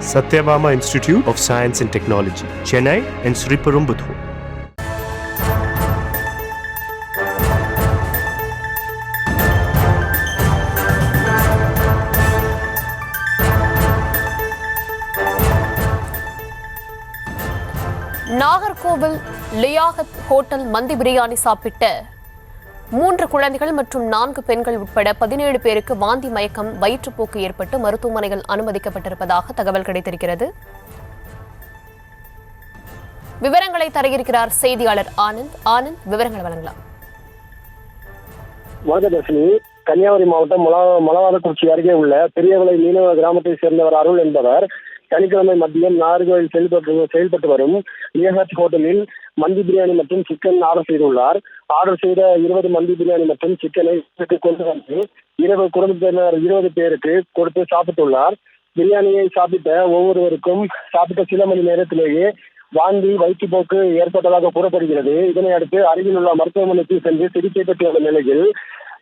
Satyabama Institute of Science and Technology, Chennai and Sriperumbudur. Nagercoil Liaquat hotel மந்தி பிரியாணி சாப்பிட்ட 3 குழந்தைகள் மற்றும் 4 பெண்கள் உட்பட 17 பேருக்கு வாந்தி மயக்கம் வயிற்றுப்போக்கு ஏற்பட்டு மருத்துவமனையில் அனுமதிக்கப்பட்டிருப்பதாக தகவல் கிடைத்திருக்கிறது. விவரங்களை தருகிறார் செய்தியாளர் ஆனந்த். விவரங்களை வழங்கலாம். வணக்கதர்ஷினி, கன்னியாகுமரி மாவட்டம் மலவாதக்குறிச்சி அருகே உள்ள பெரியவளை மீனவ கிராமத்தை சேர்ந்தவர் அருள் என்பவர் சனிக்கிழமை மதியம் நாகர்கோவில் செயல்பட்டு வரும் லியாகத் ஹோட்டலில் மந்தி பிரியாணி மற்றும் சிக்கன் ஆர்டர் செய்துள்ளார். ஆர்டர் செய்த 20 மந்தி பிரியாணி மற்றும் சிக்கனை கொண்டு வந்து குடும்பத்தினர் 20 பேருக்கு கொடுத்து சாப்பிட்டுள்ளார். பிரியாணியை சாப்பிட்ட ஒவ்வொருவருக்கும் சாப்பிட்ட சில மணி நேரத்திலேயே வாந்தி வயிற்றுப்போக்கு ஏற்பட்டதாக கூறப்படுகிறது. இதனை அடுத்து அருகில் உள்ள மருத்துவமனைக்கு சென்று சிகிச்சை பெற்று வந்த நிலையில்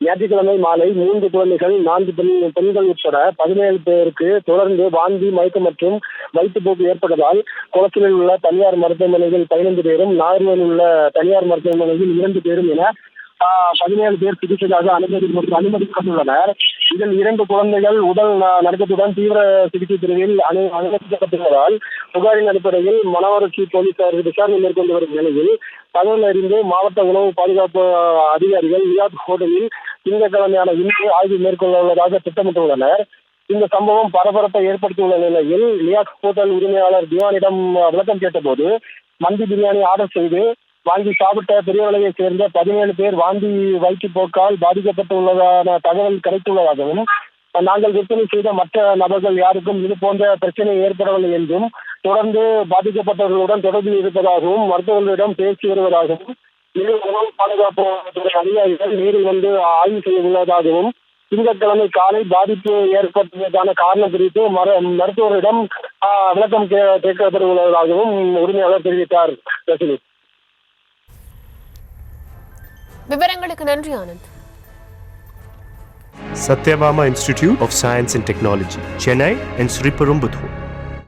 ஞாயிற்றுக்கிழமை மாலை 3 குழந்தைகள் 4 பெண்கள் உட்பட 17 பேருக்கு தொடர்ந்து வாந்தி மயக்கம் மற்றும் வயிற்றுப்போக்கு ஏற்பட்டதால் குளச்சலில் உள்ள தனியார் மருத்துவமனையில் 15 பேரும் நாகர்கோவில் உள்ள தனியார் மருத்துவமனையில் 2 பேரும் என 17 பேர் சிகிச்சைக்காக அனுமதிக்கப்பட்டுள்ளனர். இதில் 2 குழந்தைகள் உடல் நடுக்கத்துடன் தீவிர சிகிச்சை பிரிவில் அனுமதிக்கப்பட்டுள்ளதால் புகாரின் அடிப்படையில் மணவரட்சி போலீசார் விசாரணை மேற்கொண்டு வரும் நிலையில் தகவல் அறிந்து மாவட்ட உணவு பாதுகாப்பு அதிகாரிகள் லியாகத் ஹோட்டலில் திங்கட்கிழமையான இன்று ஆய்வு மேற்கொள்ள உள்ளதாக திட்டமிட்டுள்ளனர். இந்த சம்பவம் பரபரப்பை ஏற்படுத்தியுள்ள நிலையில் லியாகத் ஹோட்டல் உரிமையாளர் திவானிடம் விளக்கம் கேட்டபோது மந்தி பிரியாணி ஆர்டர் செய்து வாங்கி சாப்பிட்ட பெரியவளையை சேர்ந்த 17 பேர் வாந்தி வயிற்றுப்போக்கால் பாதிக்கப்பட்டுள்ளதான தகவல் கிடைத்துள்ளதாகவும் நாங்கள் விற்பனை செய்த மற்ற நபர்கள் யாருக்கும் இது போன்ற பிரச்சனை ஏற்படவில்லை என்றும் தொடர்ந்து பாதிக்கப்பட்டவர்களுடன் தொடர்பில் இருப்பதாகவும் மருத்துவர்களிடம் பேசி வருவதாகவும் உணவு பாதுகாப்பு அதிகாரிகள் நேரில் வந்து ஆய்வு செய்ய உள்ளதாகவும் திங்கட்கிழமை காலை பாதிப்பு ஏற்பட்டதற்கான காரணம் குறித்து மருத்துவரிடம் விளக்கம் கேட்கப்பட உள்ளதாகவும் உரிமையாளர் தெரிவித்தார். விவரங்களுக்கு நன்றி Anand. Satyabama Institute of Science and Technology, Chennai and Sriperumbudur.